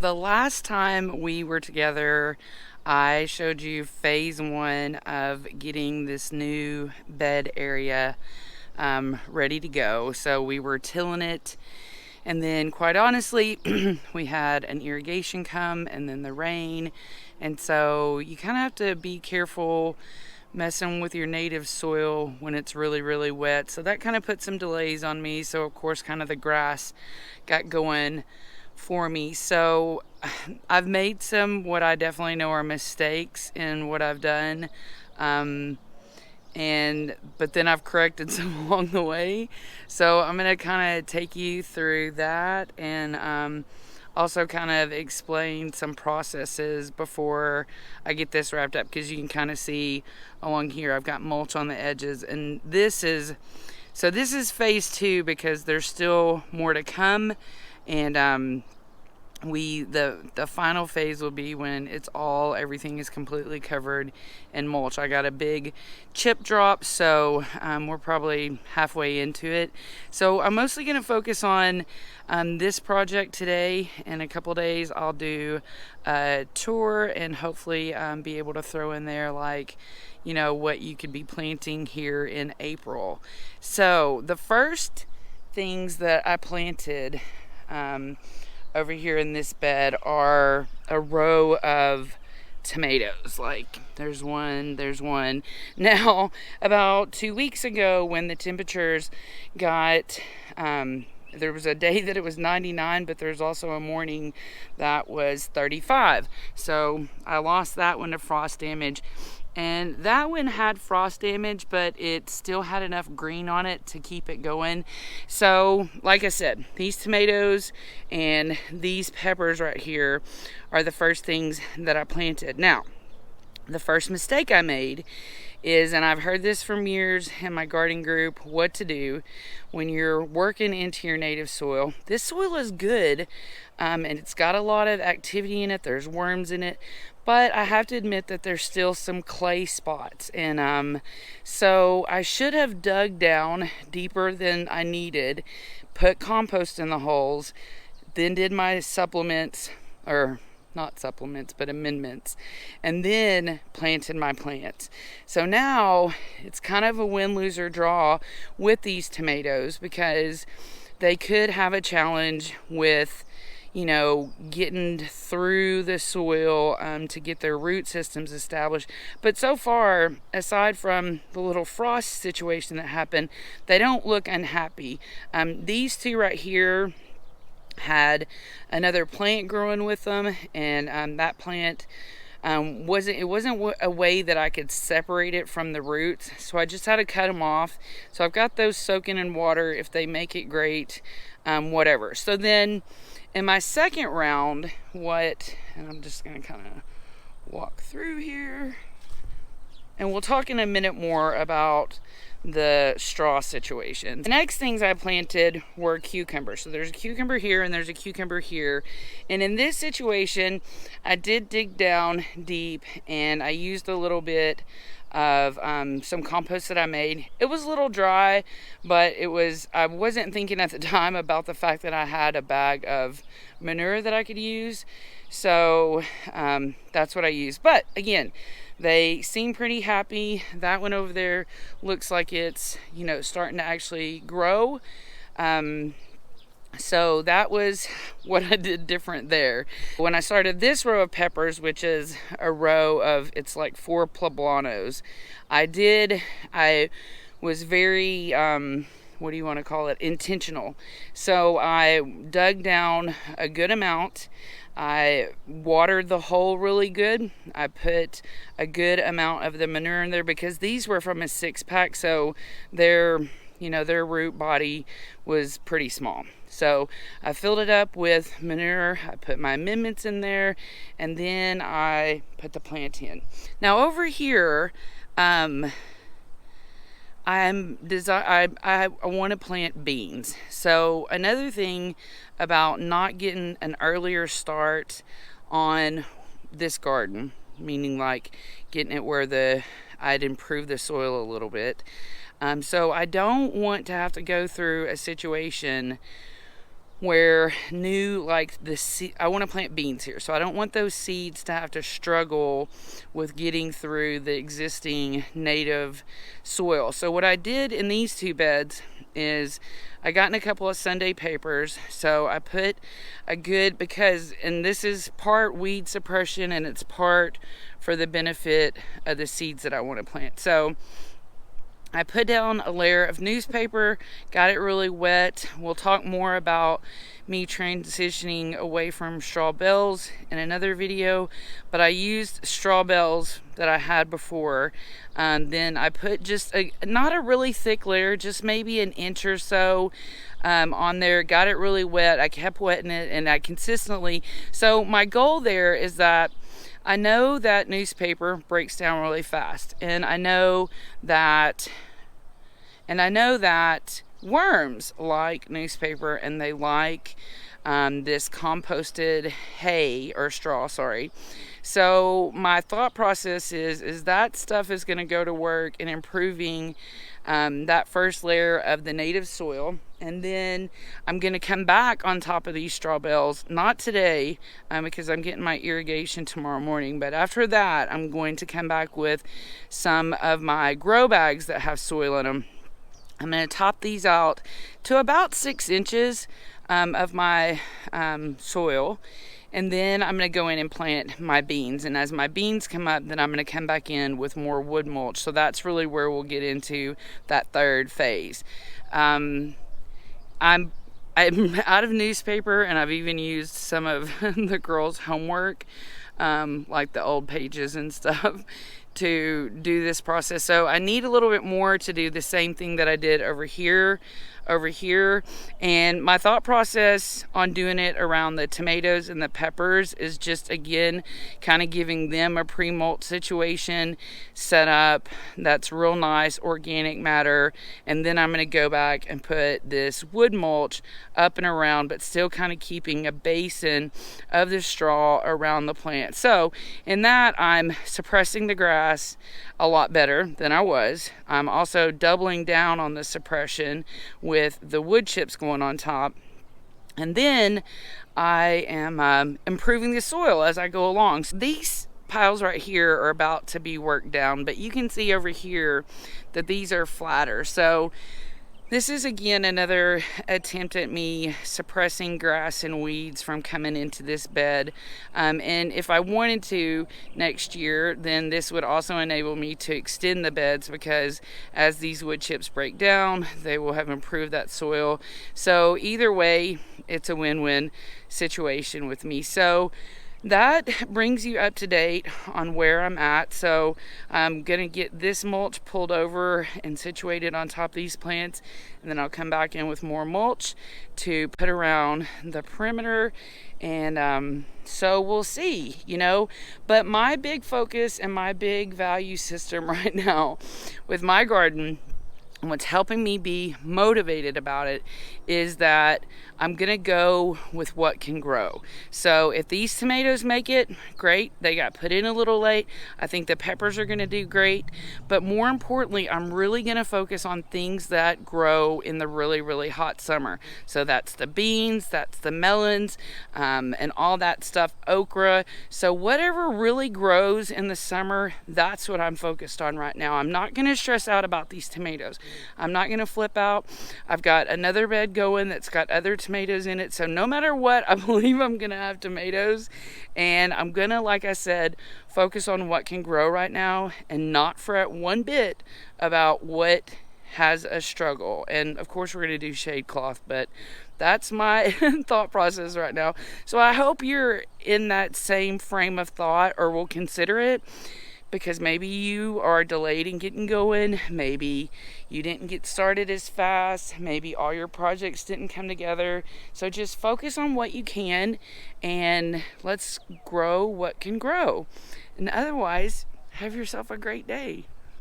The last time we were together, I showed you phase one of getting this new bed area ready to go. So we were tilling it, and then, quite honestly, we had an irrigation come and then the rain. And so you kind of have to be careful messing with your native soil when it's really, really wet. So that kind of put some delays on me. So, of course, kind of the grass got going for me. So I've made some what I definitely know are mistakes in what I've done. Um, but then I've corrected some along the way. So I'm gonna kind of take you through that and also kind of explain some processes before I get this wrapped up, because you can kind of see along here I've got mulch on the edges, and this is phase two, because there's still more to come. And the final phase will be when everything is completely covered in mulch. I got a big chip drop, so we're probably halfway into it. So I'm mostly going to focus on this project today. In a couple days I'll do a tour and hopefully be able to throw in there, like, what you could be planting here in April. So the first things that I planted over here in this bed are a row of tomatoes. Like, there's one. Now, about 2 weeks ago, when the temperatures got, there was a day that it was 99, but there's also a morning that was 35. So I lost that one to frost damage. And that one had frost damage, but it still had enough green on it to keep it going. So, like I said, these tomatoes and these peppers right here are the first things that I planted. Now, the first mistake I made is, and I've heard this from years in my gardening group, what to do when you're working into your native soil. This soil is good, and it's got a lot of activity in it. There's worms in it, but I have to admit that there's still some clay spots. And so I should have dug down deeper than I needed, put compost in the holes, then did my supplements, or not supplements, but amendments, and then planted my plants. So now it's kind of a win-lose or draw with these tomatoes, because they could have a challenge with, getting through the soil to get their root systems established. But so far, aside from the little frost situation that happened, they don't look unhappy. These two right here had another plant growing with them, and that plant wasn't a way that I could separate it from the roots, so I just had to cut them off. So I've got those soaking in water. If they make it, great, whatever. So then in my second round, and I'm just gonna kind of walk through here, and we'll talk in a minute more about the straw situation. The next things I planted were cucumbers. So there's a cucumber here and there's a cucumber here. And in this situation, I did dig down deep, and I used a little bit of some compost that I made. It was a little dry, but I wasn't thinking at the time about the fact that I had a bag of manure that I could use. So that's what I used. But again, they seem pretty happy. That one over there looks like it's, starting to actually grow. So that was what I did different there. When I started this row of peppers, which is a row of, it's like 4 poblanos, I was very, what do you want to call it, intentional. So I dug down a good amount. I watered the hole really good. I put a good amount of the manure in there, because these were from a 6-pack, so their root body was pretty small. So I filled it up with manure. I put my amendments in there, and then I put the plant in. Now over here, I want to plant beans. So another thing about not getting an earlier start on this garden, meaning like getting it where I'd improve the soil a little bit. So I don't want to have to go through a situation where new, like I want to plant beans here, so I don't want those seeds to have to struggle with getting through the existing native soil. So what I did in these two beds is I got in a couple of Sunday papers. So I put a good, because, and this is part weed suppression and it's part for the benefit of the seeds that I want to plant. So I put down a layer of newspaper, got it really wet. We'll talk more about me transitioning away from straw bales in another video, but I used straw bales that I had before. Then I put just not a really thick layer, just maybe an inch or so on there. Got it really wet. I kept wetting it, and I consistently. So my goal there is that I know that newspaper breaks down really fast, and I know that worms like newspaper, and they like this composted hay or straw, sorry. So my thought process is that stuff is going to go to work in improving that first layer of the native soil. And then I'm going to come back on top of these straw bales, not today because I'm getting my irrigation tomorrow morning, but after that I'm going to come back with some of my grow bags that have soil in them. I'm going to top these out to about 6 inches of my soil, and then I'm going to go in and plant my beans. And as my beans come up, then I'm going to come back in with more wood mulch. So that's really where we'll get into that third phase. I'm out of newspaper, and I've even used some of the girls' homework, like the old pages and stuff, to do this process. So I need a little bit more to do the same thing that I did over here. And my thought process on doing it around the tomatoes and the peppers is just, again, kind of giving them a pre-molt situation set up that's real nice, organic matter. And then I'm going to go back and put this wood mulch up and around, but still kind of keeping a basin of the straw around the plant. So in that, I'm suppressing the grass a lot better than I was. I'm also doubling down on the suppression with the wood chips going on top. And then I am improving the soil as I go along. So these piles right here are about to be worked down, but you can see over here that these are flatter. So this is, again, another attempt at me suppressing grass and weeds from coming into this bed. And if I wanted to next year, then this would also enable me to extend the beds, because as these wood chips break down, they will have improved that soil. So either way, it's a win-win situation with me. So that brings you up to date on where I'm at. So I'm going to get this mulch pulled over and situated on top of these plants, and then I'll come back in with more mulch to put around the perimeter. And so we'll see, but my big focus and my big value system right now with my garden, and what's helping me be motivated about it, is that I'm going to go with what can grow. So if these tomatoes make it, great. They got put in a little late. I think the peppers are going to do great. But more importantly, I'm really going to focus on things that grow in the really, really hot summer. So that's the beans, that's the melons, and all that stuff, okra. So whatever really grows in the summer, that's what I'm focused on right now. I'm not going to stress out about these tomatoes. I'm not going to flip out. I've got another bed going that's got other tomatoes in it. So no matter what, I believe I'm going to have tomatoes. And I'm going to, like I said, focus on what can grow right now and not fret one bit about what has a struggle. And of course, we're going to do shade cloth, but that's my thought process right now. So I hope you're in that same frame of thought, or will consider it. Because maybe you are delayed in getting going, maybe you didn't get started as fast, maybe all your projects didn't come together. So just focus on what you can, and let's grow what can grow. And otherwise, have yourself a great day.